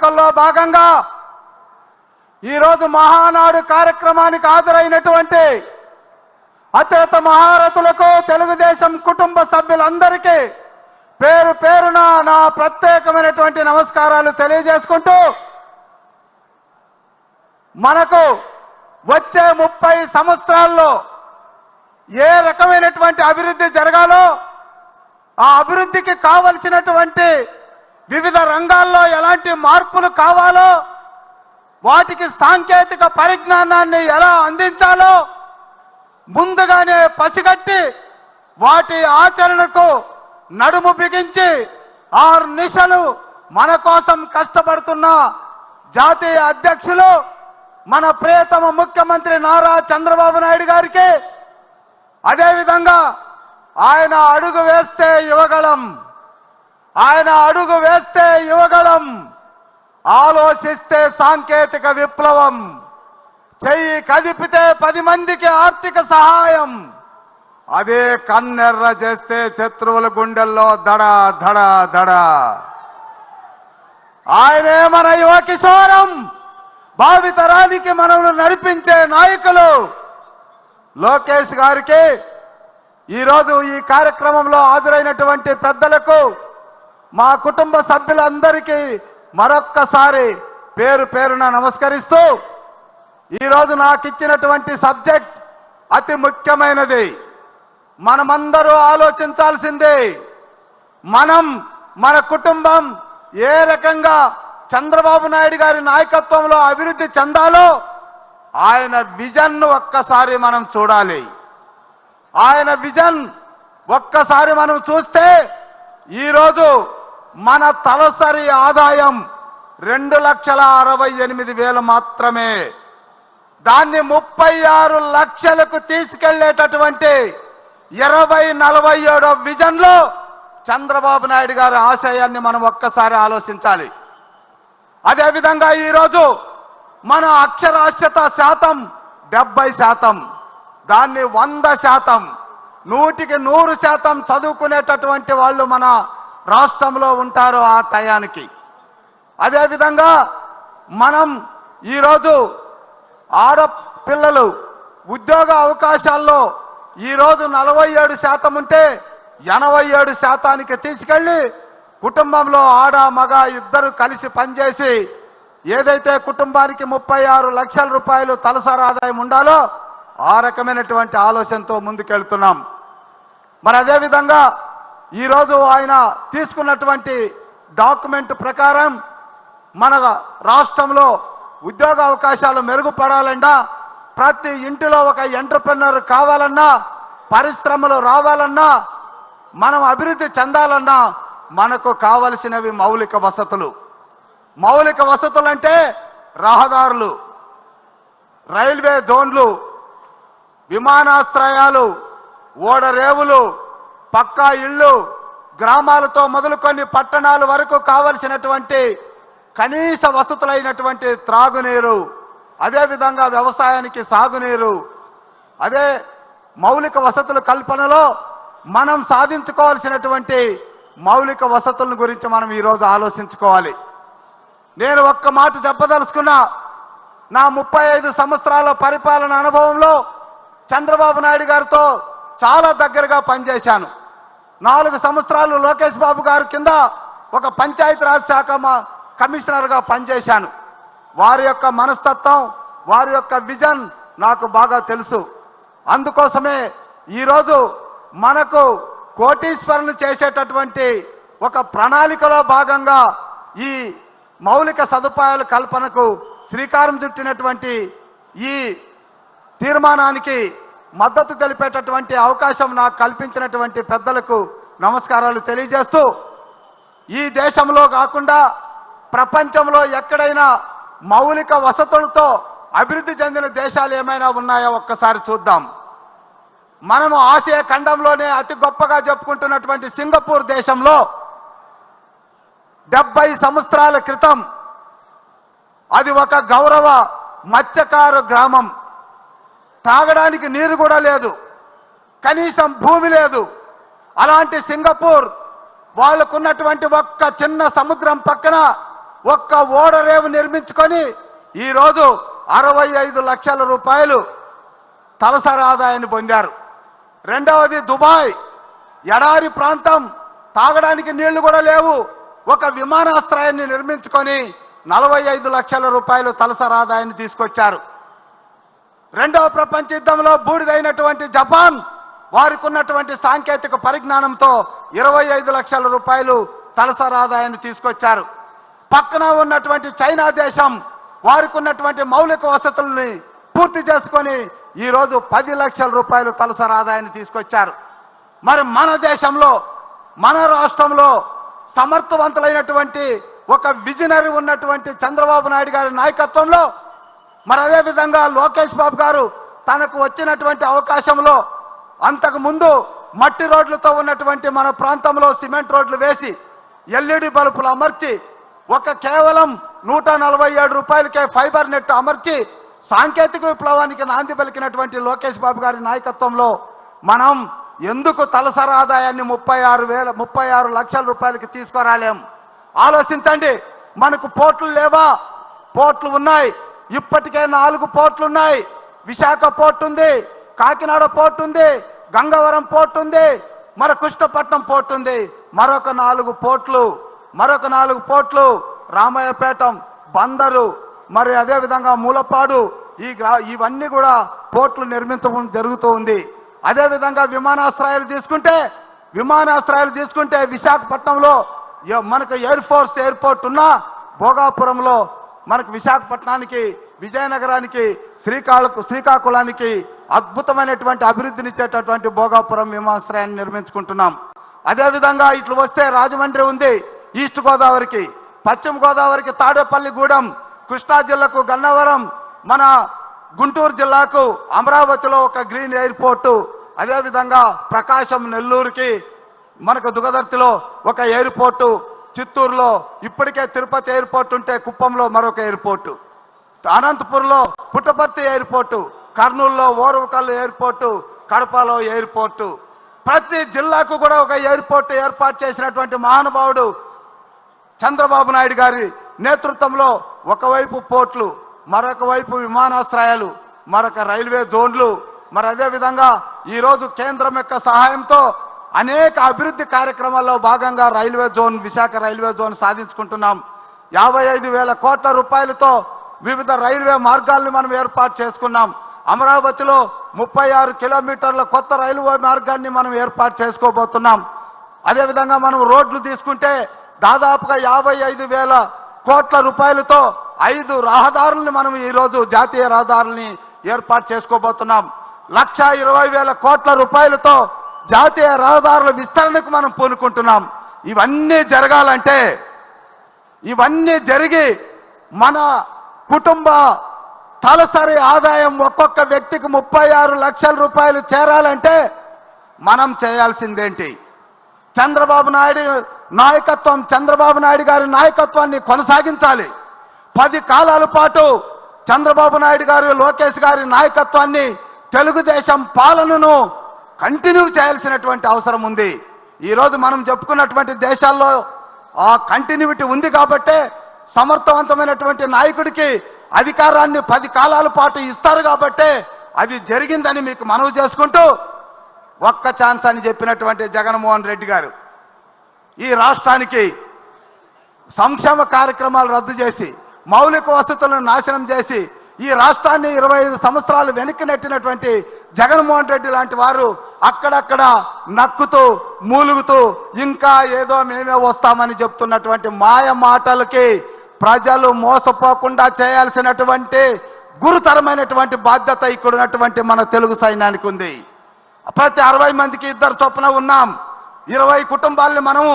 వేడుకల్లో భాగంగా ఈరోజు మహానాడు కార్యక్రమానికి హాజరైనటువంటి అత్యంత మహారథులకు తెలుగుదేశం కుటుంబ సభ్యులందరికీ పేరు పేరున నా ప్రత్యేకమైనటువంటి నమస్కారాలు తెలియజేసుకుంటూ మనకు వచ్చే 30 సంవత్సరాల్లో ఏ రకమైనటువంటి అభివృద్ధి జరగాలో ఆ అభివృద్ధికి కావలసినటువంటి వివిధ రంగాల్లో ఎలాంటి మార్పులు కావాలో వాటికి సాంకేతిక పరిజ్ఞానాన్ని ఎలా అందించాలో ముందుగానే పసిగట్టి వాటి ఆచరణకు నడుము బిగించి 6 నిశలు మన కోసం కష్టపడుతున్న జాతీయ అధ్యక్షులు మన ప్రియతమ ముఖ్యమంత్రి నారా చంద్రబాబు నాయుడు గారికి అదేవిధంగా ఆయన అడుగు వేస్తే యువగళం ఆలోచిస్తే సాంకేతిక విప్లవం చెయ్యి కదిపితే 10 మందికి ఆర్థిక సహాయం అదే కన్నెర్ర చేస్తే శత్రువుల గుండెల్లో దడ దడ దడ ఆయనే మన యువ కిశోరం భావితరానికి మనల్ని నడిపించే నాయకులు లోకేష్ గారికి ఈరోజు ఈ కార్యక్రమంలో హాజరైనటువంటి పెద్దలకు మా కుటుంబ సభ్యులందరికీ మరొక్కసారి పేరు పేరున నమస్కరిస్తూ ఈరోజు నాకు ఇచ్చినటువంటి సబ్జెక్ట్ అతి ముఖ్యమైనది. మనమందరూ ఆలోచించాల్సిందే. మన కుటుంబం ఏ రకంగా చంద్రబాబు నాయుడు గారి నాయకత్వంలో అభివృద్ధి చెందాలో ఆయన విజన్ను ఒక్కసారి మనం చూడాలి. ఆయన విజన్ ఒక్కసారి మనం చూస్తే ఈరోజు మన తలసరి ఆదాయం 2,68,000 మాత్రమే. దాన్ని 36 లక్షలకు తీసుకెళ్లేటటువంటి 2047 విజన్లో చంద్రబాబు నాయుడు గారి ఆశయాన్ని మనం ఒక్కసారి ఆలోచించాలి. అదేవిధంగా ఈరోజు మన అక్షరాస్యత శాతం 70%. దాన్ని 100%, 100% చదువుకునేటటువంటి వాళ్ళు మన రాష్ట్రంలో ఉంటారు ఆ టయానికి. అదేవిధంగా మనం ఈరోజు ఆడపిల్లలు ఉద్యోగ అవకాశాల్లో ఈరోజు 47% ఉంటే 87%కి తీసుకెళ్ళి కుటుంబంలో ఆడ మగ ఇద్దరు కలిసి పనిచేసి ఏదైతే కుటుంబానికి 36 లక్షల రూపాయలు తలసరి ఆదాయం ఉండాలో ఆ రకమైనటువంటి ఆలోచనతో ముందుకెళ్తున్నాం. మరి అదేవిధంగా ఈరోజు ఆయన తీసుకున్నటువంటి డాక్యుమెంట్ ప్రకారం మన రాష్ట్రంలో ఉద్యోగ అవకాశాలు మెరుగుపడాలన్నా, ప్రతి ఇంటిలో ఒక ఎంటర్‌ప్రెన్యూర్ కావాలన్నా, పరిశ్రమలు రావాలన్నా, మనం అభివృద్ధి చెందాలన్నా మనకు కావలసినవి మౌలిక వసతులు. మౌలిక వసతులు అంటే రహదారులు, రైల్వే జోన్లు, విమానాశ్రయాలు, ఓడరేవులు, పక్కా ఇళ్ళు, గ్రామాలతో మొదలుకొని పట్టణాల వరకు కావలసినటువంటి కనీస వసతులైనటువంటి త్రాగునీరు, అదేవిధంగా వ్యవసాయానికి సాగునీరు, అదే మౌలిక వసతుల కల్పనలో మనం సాధించుకోవాల్సినటువంటి మౌలిక వసతుల గురించి మనం ఈరోజు ఆలోచించుకోవాలి. నేను ఒక్క మాట చెప్పదలుచుకున్నా. నా 35 సంవత్సరాల పరిపాలన అనుభవంలో చంద్రబాబు నాయుడు గారితో చాలా దగ్గరగా పనిచేశాను. 4 సంవత్సరాలు లోకేష్ బాబు గారి కింద ఒక పంచాయతీరాజ్ శాఖ కమిషనర్గా పనిచేశాను. వారి యొక్క మనస్తత్వం, వారి యొక్క విజన్ నాకు బాగా తెలుసు. అందుకోసమే ఈరోజు మనకు కోటీశ్వరులు చేసేటటువంటి ఒక ప్రణాళికలో భాగంగా ఈ మౌలిక సదుపాయాల కల్పనకు శ్రీకారం చుట్టినటువంటి ఈ తీర్మానానికి మద్దతు తెలిపేటటువంటి అవకాశం నాకు కల్పించినటువంటి పెద్దలకు నమస్కారాలు తెలియజేస్తూ, ఈ దేశంలో కాకుండా ప్రపంచంలో ఎక్కడైనా మౌలిక వసతులతో అభివృద్ధి చెందిన దేశాలు ఏమైనా ఉన్నాయో ఒక్కసారి చూద్దాం. మనము ఆసియా ఖండంలోనే అతి గొప్పగా చెప్పుకుంటున్నటువంటి సింగపూర్ దేశంలో 70 సంవత్సరాల క్రితం అది ఒక గౌరవ మత్స్యకారు గ్రామం. తాగడానికి నీరు కూడా లేదు, కనీసం భూమి లేదు. అలాంటి సింగపూర్ వాళ్ళకున్నటువంటి ఒక్క చిన్న సముద్రం పక్కన ఒక్క ఓడరేవు నిర్మించుకొని ఈరోజు 65 లక్షల రూపాయలు తలసరి ఆదాయాన్ని పొందారు. రెండవది దుబాయ్, ఎడారి ప్రాంతం, తాగడానికి నీళ్లు కూడా లేవు. ఒక విమానాశ్రయాన్ని నిర్మించుకొని 45 లక్షల రూపాయలు తలసరి ఆదాయాన్ని తీసుకొచ్చారు. రెండవ ప్రపంచ యుద్ధంలో బూడిదైనటువంటి జపాన్ వారికి ఉన్నటువంటి సాంకేతిక పరిజ్ఞానంతో 25 లక్షల రూపాయలు తలసరి ఆదాయాన్ని తీసుకొచ్చారు. పక్కన ఉన్నటువంటి చైనా దేశం వారికి ఉన్నటువంటి మౌలిక వసతుల్ని పూర్తి చేసుకొని ఈరోజు 10 లక్షల రూపాయలు తలసరి ఆదాయాన్ని తీసుకొచ్చారు. మరి మన దేశంలో, మన రాష్ట్రంలో సమర్థవంతులైనటువంటి ఒక విజనరీ ఉన్నటువంటి చంద్రబాబు నాయుడు గారి నాయకత్వంలో, మరి అదే విధంగా లోకేష్ బాబు గారు తనకు వచ్చినటువంటి అవకాశంలో అంతకు ముందు మట్టి రోడ్లతో ఉన్నటువంటి మన ప్రాంతంలో సిమెంట్ రోడ్లు వేసి LED బల్బులు అమర్చి కేవలం 147 రూపాయలకే ఫైబర్ నెట్ అమర్చి సాంకేతిక విప్లవానికి నాంది పలికినటువంటి లోకేష్ బాబు గారి నాయకత్వంలో మనం ఎందుకు తలసరి ఆదాయాన్ని 36 లక్షల రూపాయలకి తీసుకురాలేం? ఆలోచించండి. మనకు పోర్టులు లేవా? పోర్టులు ఉన్నాయి. ఇప్పటికే 4 పోర్టులు ఉన్నాయి. విశాఖ పోర్టు ఉంది, కాకినాడ పోర్టు ఉంది, గంగవరం పోర్టు ఉంది, మరి కృష్ణపట్నం పోర్టు ఉంది. మరొక 4 పోర్టులు రామాయపేటం, బందరు, మరి అదే విధంగా మూలపాడు, ఇవన్నీ కూడా పోర్టులు నిర్మించడం జరుగుతూ ఉంది. అదే విధంగా విమానాశ్రయాలు తీసుకుంటే విశాఖపట్నంలో మనకు ఎయిర్ ఫోర్స్ ఎయిర్పోర్ట్ ఉన్న భోగాపురంలో మనకు విశాఖపట్నానికి, విజయనగరానికి, శ్రీకాకుళానికి అద్భుతమైనటువంటి అభివృద్ధినిచ్చేటటువంటి భోగాపురం విమానాశ్రయాన్ని నిర్మించుకుంటున్నాం. అదేవిధంగా ఇట్లు వస్తే రాజమండ్రి ఉంది, ఈస్ట్ గోదావరికి, పశ్చిమ గోదావరికి తాడేపల్లిగూడెం, కృష్ణా జిల్లాకు గన్నవరం, మన గుంటూరు జిల్లాకు అమరావతిలో ఒక గ్రీన్ ఎయిర్పోర్టు, అదేవిధంగా ప్రకాశం నెల్లూరుకి మనకు దుగదర్తిలో ఒక ఎయిర్పోర్టు, చిత్తూరులో ఇప్పటికే తిరుపతి ఎయిర్పోర్ట్ ఉంటే కుప్పంలో మరొక ఎయిర్పోర్టు, అనంతపురంలో పుట్టపర్తి ఎయిర్పోర్టు, కర్నూలులో ఓరవకల్ ఎయిర్పోర్టు, కడపలో ఎయిర్పోర్టు. ప్రతి జిల్లాకు కూడా ఒక ఎయిర్పోర్టు ఏర్పాటు చేసినటువంటి మహానుభావుడు చంద్రబాబు నాయుడు గారి నేతృత్వంలో ఒకవైపు పోర్టులు, మరొక వైపు విమానాశ్రయాలు, మరొక రైల్వే జోన్లు, మరి అదేవిధంగా ఈరోజు కేంద్రం యొక్క సహాయంతో అనేక అభివృద్ధి కార్యక్రమాల్లో భాగంగా విశాఖ రైల్వే జోన్ సాధించుకుంటున్నాం. 55,000 కోట్ల రూపాయలతో వివిధ రైల్వే మార్గాల్ని మనం ఏర్పాటు చేసుకున్నాం. అమరావతిలో 36 కిలోమీటర్ల కొత్త రైల్వే మార్గాన్ని మనం ఏర్పాటు చేసుకోబోతున్నాం. అదేవిధంగా మనం రోడ్లు తీసుకుంటే దాదాపుగా 55,000 కోట్ల రూపాయలతో 5 రహదారుల్ని మనం ఈరోజు జాతీయ రహదారుల్ని ఏర్పాటు చేసుకోబోతున్నాం. 1,20,000 కోట్ల రూపాయలతో జాతీయ రహదారుల విస్తరణకు మనం పూనుకుంటున్నాం. ఇవన్నీ జరగాలంటే, ఇవన్నీ జరిగి మన కుటుంబ తలసరి ఆదాయం ఒక్కొక్క వ్యక్తికి 36 లక్షల రూపాయలు చేరాలంటే మనం చేయాల్సిందేంటి? చంద్రబాబు నాయుడు గారి నాయకత్వాన్ని కొనసాగించాలి. 10 కాలాల పాటు చంద్రబాబు నాయుడు గారు, లోకేష్ గారి నాయకత్వాన్ని, తెలుగుదేశం పాలనను కంటిన్యూ చేయాల్సినటువంటి అవసరం ఉంది. ఈరోజు మనం చెప్పుకున్నటువంటి దేశాల్లో ఆ కంటిన్యూటీ ఉంది కాబట్టే సమర్థవంతమైనటువంటి నాయకుడికి అధికారాన్ని 10 కాలాల పాటు ఇస్తారు కాబట్టే అది జరిగిందని మీకు మనవి చేసుకుంటూ, ఒక్క ఛాన్స్ అని చెప్పినటువంటి జగన్మోహన్ రెడ్డి గారు ఈ రాష్ట్రానికి సంక్షేమ కార్యక్రమాలు రద్దు చేసి, మౌలిక వసతులను నాశనం చేసి ఈ రాష్ట్రాన్ని 25 సంవత్సరాలు వెనక్కి నెట్టినటువంటి జగన్మోహన్ రెడ్డి లాంటి వారు అక్కడక్కడ నక్కుతూ మూలుగుతూ ఇంకా ఏదో మేమే వస్తామని చెప్తున్నటువంటి మాయ మాటలకి ప్రజలు మోసపోకుండా చేయాల్సినటువంటి గురుతరమైనటువంటి బాధ్యత ఇక్కడ ఉన్నటువంటి మన తెలుగు సైన్యానికి ఉంది. ప్రతి 60 మందికి 2 చొప్పున ఉన్నాం. 20 కుటుంబాలని మనము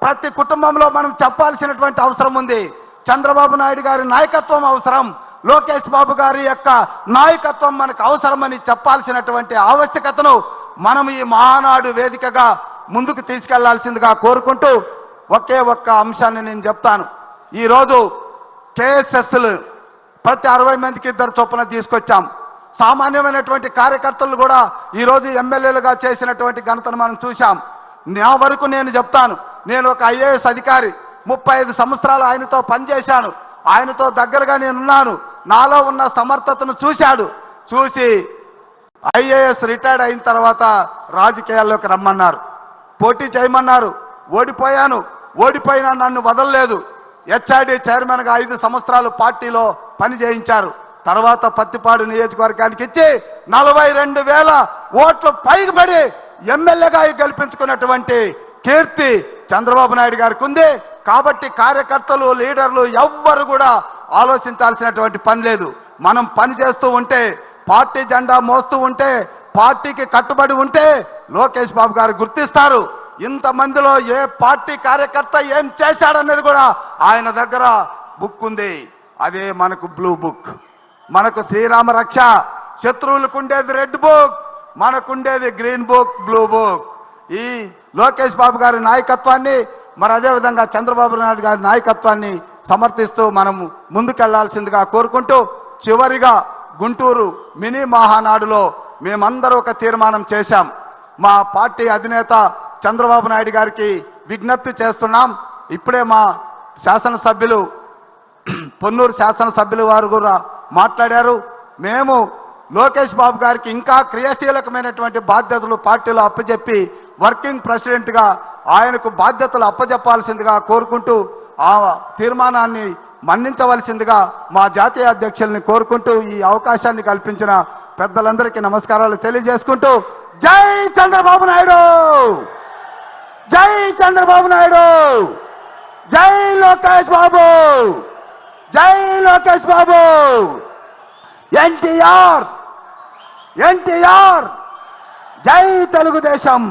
ప్రతి కుటుంబంలో మనం చెప్పాల్సినటువంటి అవసరం ఉంది. చంద్రబాబు నాయుడు గారి నాయకత్వం అవసరం, లోకేష్ బాబు గారి యొక్క నాయకత్వం మనకు అవసరమని చెప్పాల్సినటువంటి ఆవశ్యకతను మనం ఈ మహానాడు వేదికగా ముందుకు తీసుకెళ్లాల్సిందిగా కోరుకుంటూ ఒకే ఒక్క అంశాన్ని నేను చెప్తాను. ఈరోజు కేఎస్ఎస్లు ప్రతి 60 మందికి 2 చొప్పున తీసుకొచ్చాం. సామాన్యమైనటువంటి కార్యకర్తలు కూడా ఈరోజు ఎమ్మెల్యేలుగా చేసినటువంటి ఘనతను మనం చూశాం. నా వరకు నేను చెప్తాను, నేను ఒక IAS అధికారి, 35 సంవత్సరాలు ఆయనతో పనిచేశాను, ఆయనతో దగ్గరగా నేనున్నాను. నాలో ఉన్న సమర్థతను చూసి ఐఏఎస్ రిటైర్డ్ అయిన తర్వాత రాజకీయాల్లోకి రమ్మన్నారు, పోటీ చేయమన్నారు. ఓడిపోయినా నన్ను వదలలేదు. హెచ్ఐడి చైర్మన్గా 5 సంవత్సరాలు పార్టీలో పని చేయించారు. తర్వాత పత్తిపాడు నియోజకవర్గానికి ఇచ్చి 42,000 ఓట్లు పైబడి ఎమ్మెల్యేగా గెలిపించుకున్నటువంటి కీర్తి చంద్రబాబు నాయుడు గారికి ఉంది. కాబట్టి కార్యకర్తలు, లీడర్లు ఎవ్వరు కూడా ఆలోచించాల్సినటువంటి పని లేదు. మనం పని చేస్తూ ఉంటే, పార్టీ జెండా మోస్తూ ఉంటే, పార్టీకి కట్టుబడి ఉంటే లోకేష్ బాబు గారు గుర్తిస్తారు. ఇంతమందిలో ఏ పార్టీ కార్యకర్త ఏం చేశాడనేది కూడా ఆయన దగ్గర బుక్ ఉంది. అదే మనకు బ్లూ బుక్. మనకు శ్రీరామ రక్ష. శత్రువులకు ఉండేది రెడ్ బుక్, మనకుండేది గ్రీన్ బుక్, బ్లూ బుక్. ఈ లోకేష్ బాబు గారి నాయకత్వాన్ని, మరి అదేవిధంగా చంద్రబాబు నాయుడు గారి నాయకత్వాన్ని సమర్థిస్తూ మనం ముందుకెళ్లాల్సిందిగా కోరుకుంటూ, చివరిగా గుంటూరు మినీ మహానాడులో మేమందరూ ఒక తీర్మానం చేశాం. మా పార్టీ అధినేత చంద్రబాబు నాయుడు గారికి విజ్ఞప్తి చేస్తున్నాం. ఇప్పుడే మా శాసనసభ్యులు, పొన్నూరు శాసనసభ్యులు వారు కూడా మాట్లాడారు. మేము లోకేష్ బాబు గారికి ఇంకా క్రియాశీలకమైనటువంటి బాధ్యతలు పార్టీలో అప్పచెప్పి వర్కింగ్ ప్రెసిడెంట్గా ఆయనకు బాధ్యతలు అప్పచెప్పాల్సిందిగా కోరుకుంటూ, ఆ తీర్మానాన్ని మన్నించవలసిందిగా మా జాతీయ అధ్యక్షుల్ని కోరుకుంటూ, ఈ అవకాశాన్ని కల్పించిన పెద్దలందరికీ నమస్కారాలు తెలియజేసుకుంటూ, జై చంద్రబాబు నాయుడు, జై చంద్రబాబు నాయుడు, జై లోకేష్ బాబు, జై లోకేష్ బాబు, ఎన్టీఆర్, జై తెలుగుదేశం.